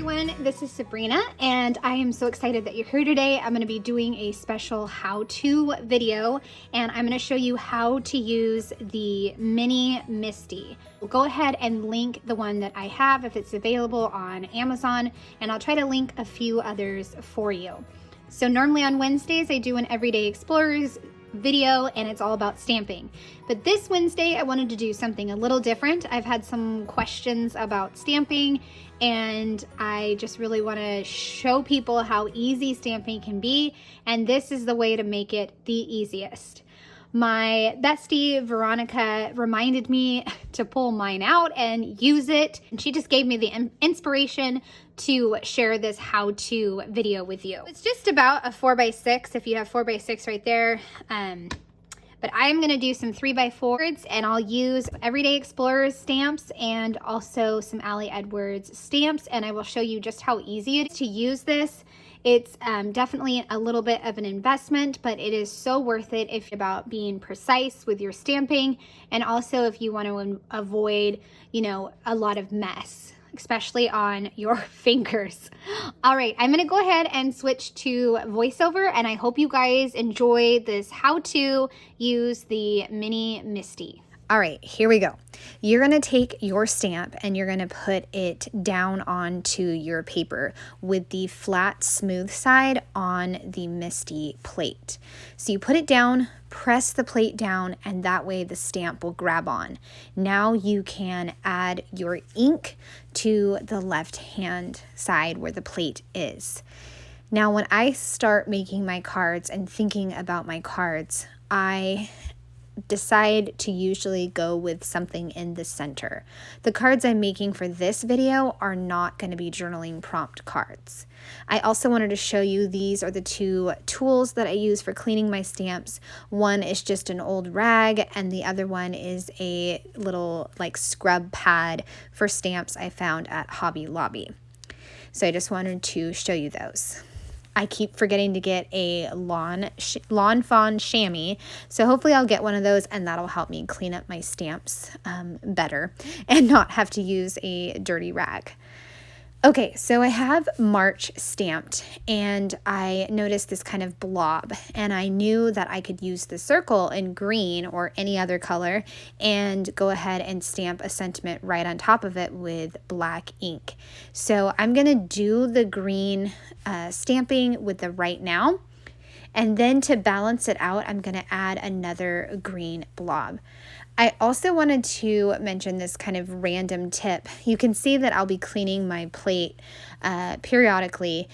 everyone, this is Sabrina and I am so excited that you're here today. I'm going to be doing a special how-to video and I'm going to show you how to use the mini Misti. Go ahead and link the one that I have if it's available on Amazon, and I'll try to link a few others for you. So normally on Wednesdays I do an Everyday Explorers video and it's all about stamping, but this Wednesday I wanted to do something a little different. I've had some questions about stamping and I just really want to show people how easy stamping can be, and this is the way to make it the easiest. My bestie Veronica reminded me to pull mine out and use it, and she just gave me the inspiration to share this how-to video with you. It's just about a 4x6 if you have 4x6 right there, but I'm gonna do some 3x4s, and I'll use Everyday Explorers stamps and also some Ali Edwards stamps, and I will show you just how easy it is to use this. It's definitely a little bit of an investment, but it is so worth it if you're about being precise with your stamping, and also if you want to avoid, a lot of mess, especially on your fingers. All right, I'm gonna go ahead and switch to Voiceover, and I hope you guys enjoy this how to use the mini Misti. All right, here we go. You're gonna take your stamp and you're gonna put it down onto your paper with the flat, smooth side on the Misti plate. So you put it down, press the plate down, and that way the stamp will grab on. Now you can add your ink to the left-hand side where the plate is. Now, when I start making my cards and thinking about my cards, I decide to usually go with something in the center. The cards I'm making for this video are not going to be journaling prompt cards. I also wanted to show you these are the two tools that I use for cleaning my stamps. One is just an old rag, and the other one is a little scrub pad for stamps I found at Hobby Lobby. So I just wanted to show you those. I keep forgetting to get a lawn fawn chamois, so hopefully I'll get one of those, and that'll help me clean up my stamps better and not have to use a dirty rag. Okay, so I have March stamped, and I noticed this kind of blob, and I knew that I could use the circle in green or any other color and go ahead and stamp a sentiment right on top of it with black ink. So I'm gonna do the green stamping with the right now, and then to balance it out, I'm gonna add another green blob. I also wanted to mention this kind of random tip. You can see that I'll be cleaning my plate periodically,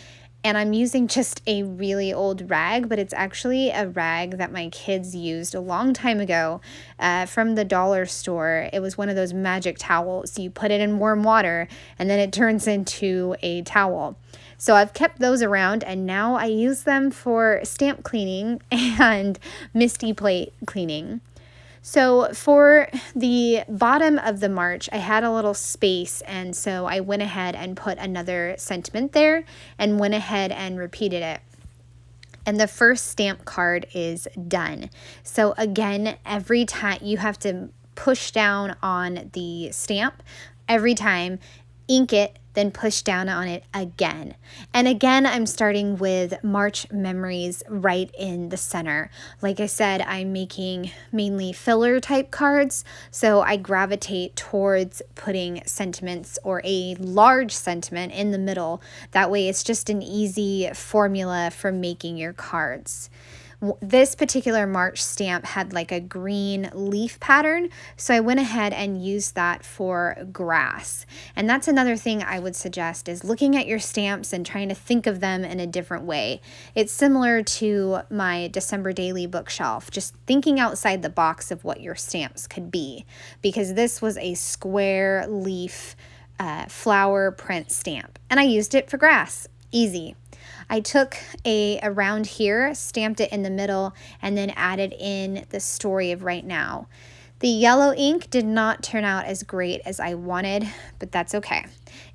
and I'm using just a really old rag, but it's actually a rag that my kids used a long time ago from the dollar store. It was one of those magic towels. You put it in warm water, and then it turns into a towel. So I've kept those around, and now I use them for stamp cleaning and Misti plate cleaning. So for the bottom of the March, I had a little space, and so I went ahead and put another sentiment there and went ahead and repeated it. And the first stamp card is done. So again, every time you have to push down on the stamp, every time, ink it, then push down on it again. And again, I'm starting with March memories right in the center. Like I said, I'm making mainly filler type cards, so I gravitate towards putting sentiments or a large sentiment in the middle. That way it's just an easy formula for making your cards. This particular March stamp had like a green leaf pattern, so I went ahead and used that for grass. And that's another thing I would suggest, is looking at your stamps and trying to think of them in a different way. It's similar to my December daily bookshelf, just thinking outside the box of what your stamps could be, because this was a square leaf flower print stamp, and I used it for grass. Easy. I took around here, stamped it in the middle, and then added in the story of right now. The yellow ink did not turn out as great as I wanted, but that's okay.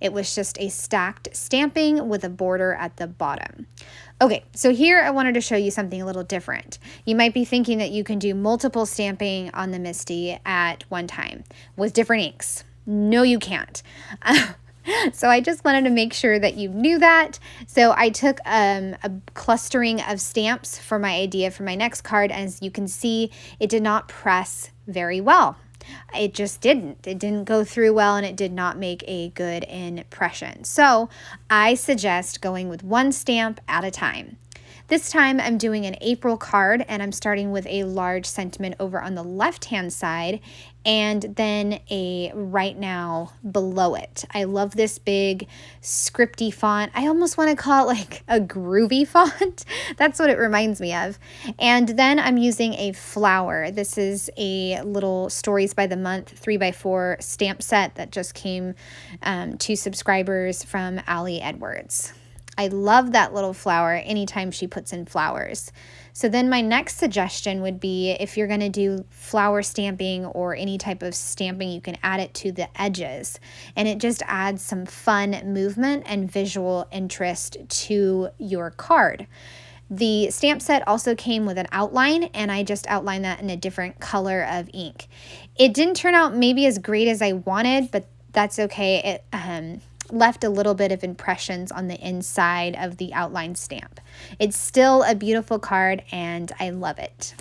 It was just a stacked stamping with a border at the bottom. Okay, so here I wanted to show you something a little different. You might be thinking that you can do multiple stamping on the Misti at one time with different inks. No, you can't. So I just wanted to make sure that you knew that. So I took a clustering of stamps for my idea for my next card. As you can see, it did not press very well. It just didn't. It didn't go through well, and it did not make a good impression. So I suggest going with one stamp at a time. This time I'm doing an April card, and I'm starting with a large sentiment over on the left-hand side and then a right now below it. I love this big scripty font. I almost want to call it like a groovy font. That's what it reminds me of. And then I'm using a flower. This is a little Stories by the Month 3x4 stamp set that just came to subscribers from Allie Edwards. I love that little flower anytime she puts in flowers. So then my next suggestion would be, if you're going to do flower stamping or any type of stamping, you can add it to the edges, and it just adds some fun movement and visual interest to your card. The stamp set also came with an outline, and I just outlined that in a different color of ink. It didn't turn out maybe as great as I wanted, but that's okay. It left a little bit of impressions on the inside of the outline stamp. It's still a beautiful card, and I love it.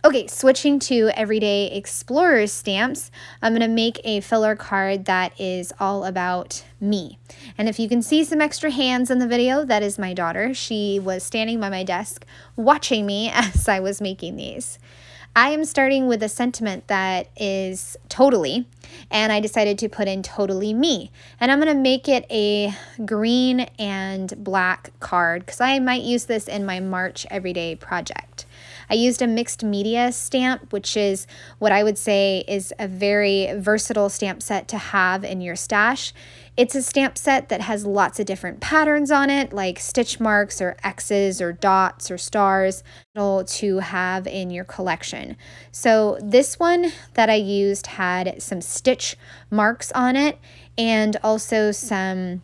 Okay, switching to Everyday Explorers stamps, I'm going to make a filler card that is all about me. And if you can see some extra hands in the video, that is my daughter. She was standing by my desk watching me as I was making these. I am starting with a sentiment that is totally, and I decided to put in totally me. And I'm going to make it a green and black card because I might use this in my March everyday project. I used a mixed media stamp, which is what I would say is a very versatile stamp set to have in your stash. It's a stamp set that has lots of different patterns on it, like stitch marks or X's or dots or stars to have in your collection. So this one that I used had some stitch marks on it and also some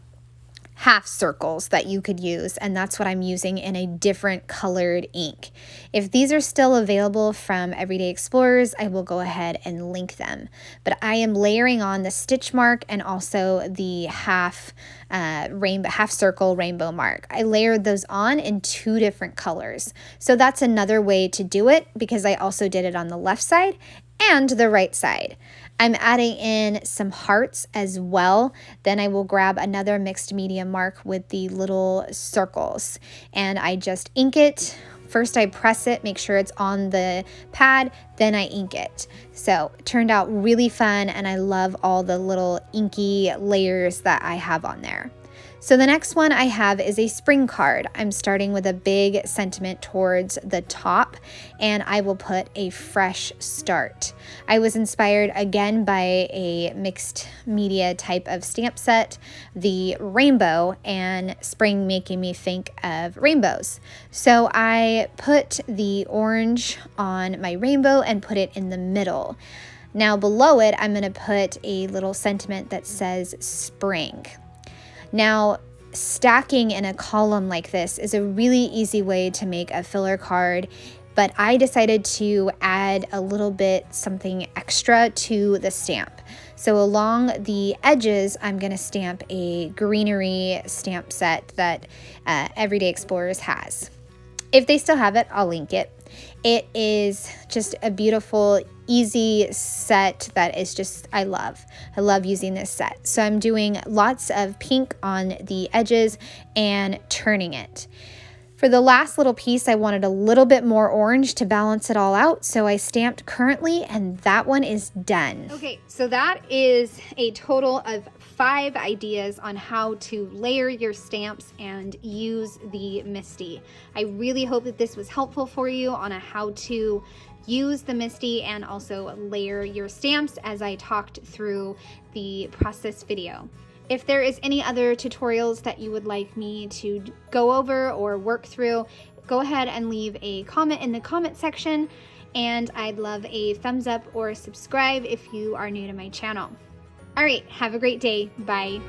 half circles that you could use, and that's what I'm using in a different colored ink. If these are still available from Everyday Explorers, I will go ahead and link them. But I am layering on the stitch mark and also the half circle rainbow mark. I layered those on in 2 different colors. So that's another way to do it, because I also did it on the left side and the right side. I'm adding in some hearts as well. Then I will grab another mixed media mark with the little circles, and I just ink it. First I press it, make sure it's on the pad, then I ink it. So it turned out really fun, and I love all the little inky layers that I have on there. So the next one I have is a spring card. I'm starting with a big sentiment towards the top, and I will put a fresh start. I was inspired again by a mixed media type of stamp set, the rainbow, and spring making me think of rainbows. So I put the orange on my rainbow and put it in the middle. Now below it, I'm going to put a little sentiment that says spring. Now, stacking in a column like this is a really easy way to make a filler card, but I decided to add a little bit something extra to the stamp. So along the edges, I'm going to stamp a Greenery Stamp set that Everyday Explorers has. If they still have it, I'll link it. It is just a beautiful, easy set that is just, I love using this set. So I'm doing lots of pink on the edges and turning it. For the last little piece, I wanted a little bit more orange to balance it all out, so I stamped currently, and that one is done. Okay, so that is a total of 5 ideas on how to layer your stamps and use the Misti. I really hope that this was helpful for you on how to use the Misti and also layer your stamps as I talked through the process video. If there is any other tutorials that you would like me to go over or work through, go ahead and leave a comment in the comment section, and I'd love a thumbs up or subscribe if you are new to my channel. All right, have a great day. Bye.